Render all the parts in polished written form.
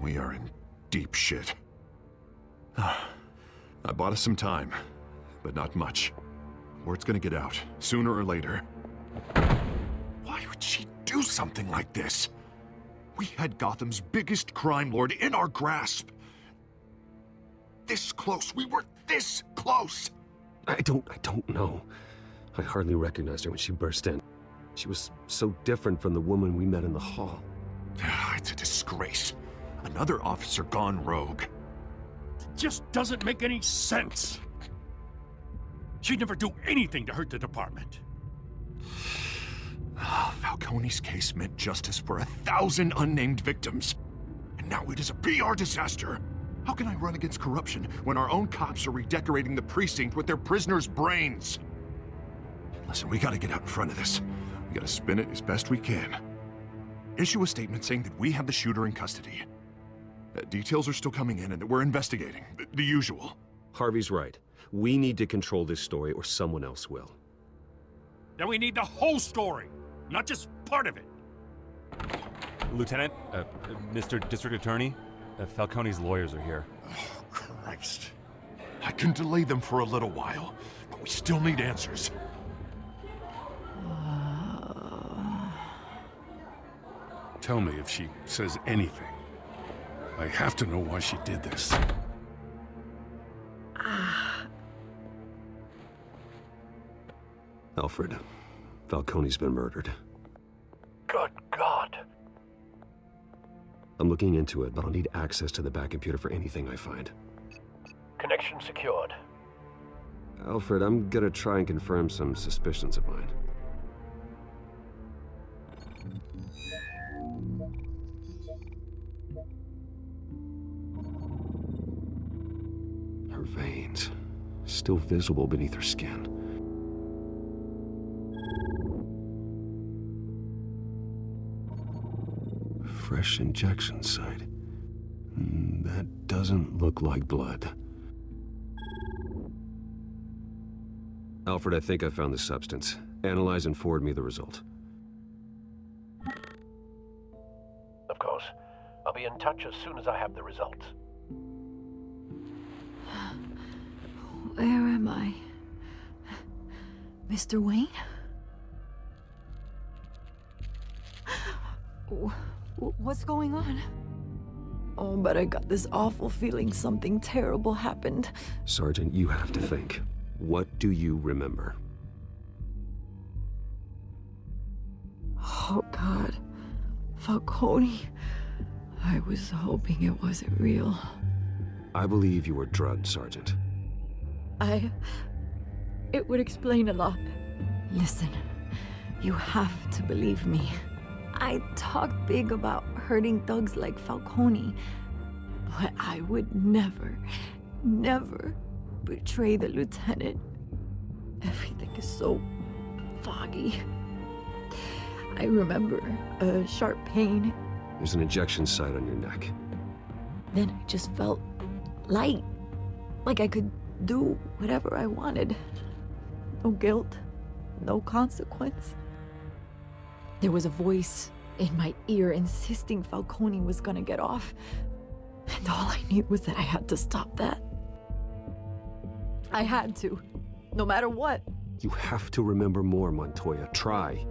We are in deep shit. I bought us some time, but not much. Word's gonna get out, sooner or later. Why would she do something like this? We had Gotham's biggest crime lord in our grasp. This close, we were this close! I don't know. I hardly recognized her when she burst in. She was so different from the woman we met in the hall. It's a disgrace. Another officer gone rogue. It just doesn't make any sense. She'd never do anything to hurt the department. Falcone's case meant justice for 1,000 unnamed victims. And now it is a PR disaster. How can I run against corruption when our own cops are redecorating the precinct with their prisoners' brains? Listen, we gotta get out in front of this. We gotta spin it as best we can. Issue a statement saying that we have the shooter in custody. Details are still coming in and that we're investigating. The usual. Harvey's right. We need to control this story or someone else will. Then we need the whole story, not just part of it. Lieutenant, Mr. District Attorney, Falcone's lawyers are here. Oh, Christ. I can delay them for a little while, but we still need answers. Tell me if she says anything. I have to know why she did this. Alfred, Falcone's been murdered. Good God. I'm looking into it, but I'll need access to the back computer for anything I find. Connection secured. Alfred, I'm gonna try and confirm some suspicions of mine. Her veins, still visible beneath her skin. Fresh injection site. That doesn't look like blood. Alfred, I think I found the substance. Analyze and forward me the result. Of course. I'll be in touch as soon as I have the results. Where am I? Mr. Wayne? What's going on? Oh, but I got this awful feeling something terrible happened. Sergeant, you have to think. What do you remember? Oh, God. Falcone. I was hoping it wasn't real. I believe you were drugged, Sergeant. It would explain a lot. Listen, you have to believe me. I talked big about hurting thugs like Falcone, but I would never, never betray the lieutenant. Everything is so foggy. I remember a sharp pain. There's an injection site on your neck. Then I just felt light, like I could do whatever I wanted. No guilt, no consequence. There was a voice in my ear insisting Falcone was gonna get off. And all I knew was that I had to stop that. I had to, no matter what. You have to remember more, Montoya. Try.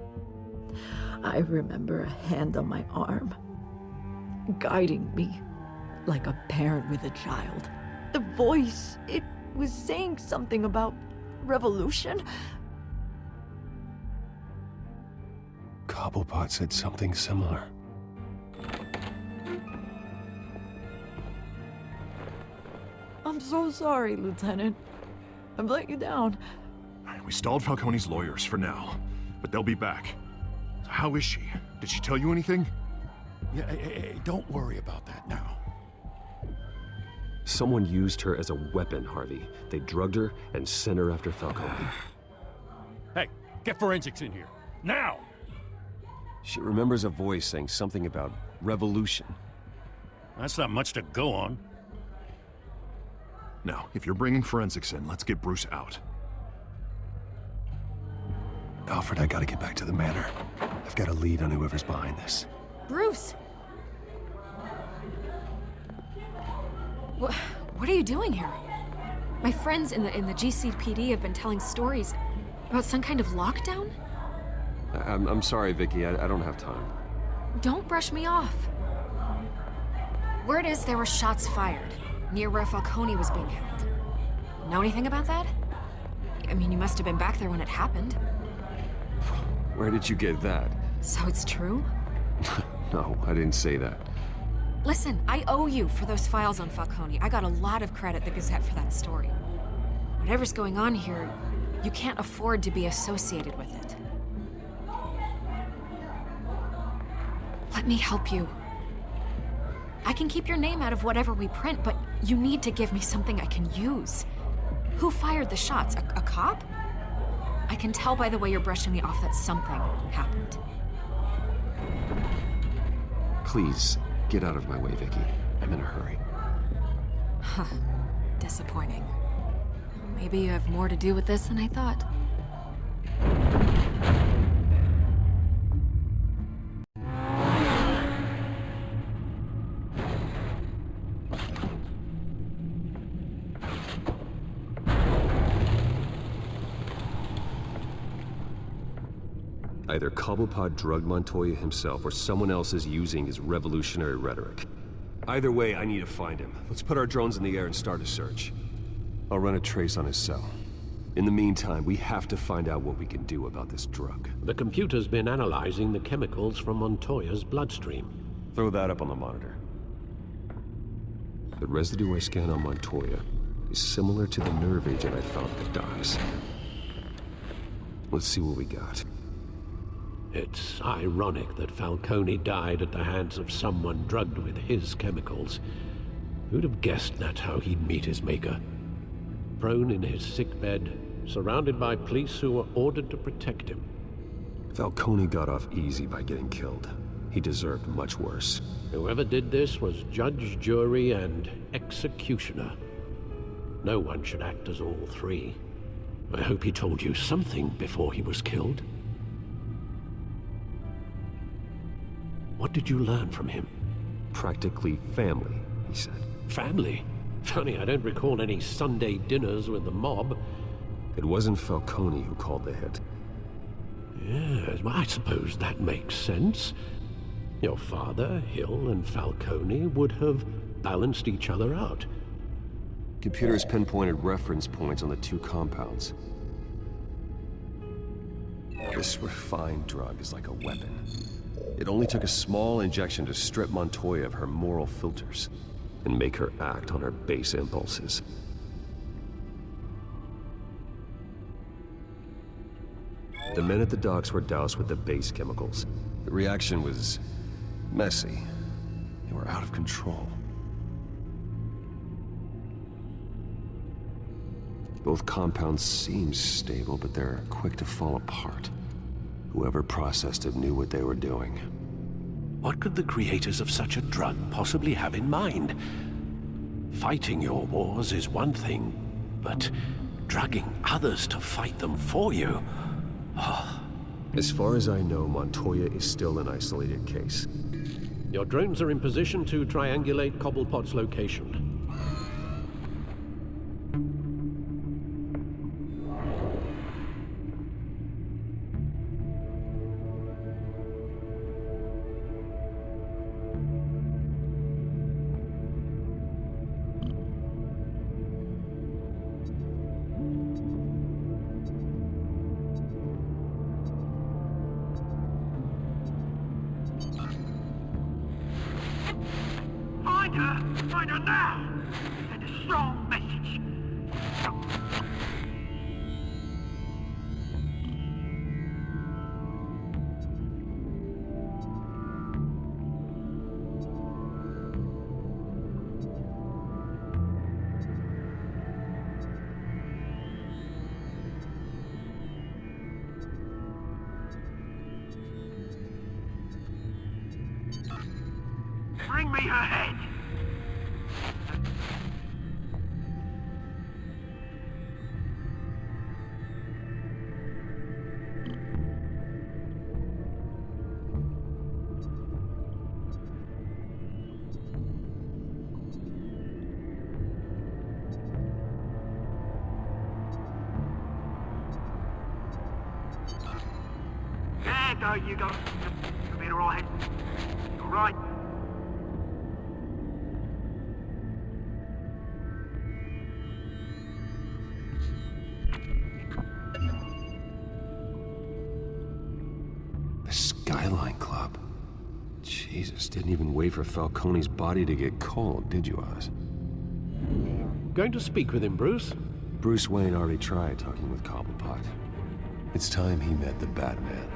I remember a hand on my arm, guiding me like a parent with a child. The voice, it was saying something about revolution. Cobblepot said something similar. I'm so sorry, Lieutenant. I've let you down. We stalled Falcone's lawyers for now, but they'll be back. So how is she? Did she tell you anything? Yeah, hey, don't worry about that now. Someone used her as a weapon, Harvey. They drugged her and sent her after Falcone. Hey, get forensics in here. Now! She remembers a voice saying something about revolution. That's not much to go on. Now, if you're bringing forensics in, let's get Bruce out. Alfred, I gotta get back to the manor. I've got a lead on whoever's behind this. Bruce! What are you doing here? My friends in the GCPD have been telling stories about some kind of lockdown? I'm sorry, Vicky. I don't have time. Don't brush me off. Word is there were shots fired near where Falcone was being held. Know anything about that? I mean, you must have been back there when it happened. Where did you get that? So it's true? No, I didn't say that. Listen, I owe you for those files on Falcone. I got a lot of credit at the Gazette for that story. Whatever's going on here, you can't afford to be associated with it. Let me help you. I can keep your name out of whatever we print, but you need to give me something I can use. Who fired the shots? A cop? I can tell by the way you're brushing me off that something happened. Please, get out of my way, Vicky. I'm in a hurry. Huh. Disappointing. Maybe you have more to do with this than I thought. Either Cobblepot drugged Montoya himself, or someone else is using his revolutionary rhetoric. Either way, I need to find him. Let's put our drones in the air and start a search. I'll run a trace on his cell. In the meantime, we have to find out what we can do about this drug. The computer's been analyzing the chemicals from Montoya's bloodstream. Throw that up on the monitor. The residue I scanned on Montoya is similar to the nerve agent I found at the docks. Let's see what we got. It's ironic that Falcone died at the hands of someone drugged with his chemicals. Who'd have guessed that's how he'd meet his maker? Prone in his sickbed, surrounded by police who were ordered to protect him. Falcone got off easy by getting killed. He deserved much worse. Whoever did this was judge, jury, and executioner. No one should act as all three. I hope he told you something before he was killed. What did you learn from him? Practically family, he said. Family? Funny, I don't recall any Sunday dinners with the mob. It wasn't Falcone who called the hit. Yes, well, I suppose that makes sense. Your father, Hill, and Falcone would have balanced each other out. Computers pinpointed reference points on the two compounds. This refined drug is like a weapon. It only took a small injection to strip Montoya of her moral filters and make her act on her base impulses. The men at the docks were doused with the base chemicals. The reaction was messy. They were out of control. Both compounds seem stable, but they're quick to fall apart. Whoever processed it knew what they were doing. What could the creators of such a drug possibly have in mind? Fighting your wars is one thing, but drugging others to fight them for you? Oh. As far as I know, Montoya is still an isolated case. Your drones are in position to triangulate Cobblepot's location. Find her now! Send a strong message. Bring me her head! know you got to be alright. Alright? The Skyline Club. Jesus, didn't even wait for Falcone's body to get cold, did you, Oz? Going to speak with him, Bruce? Bruce Wayne already tried talking with Cobblepot. It's time he met the Batman.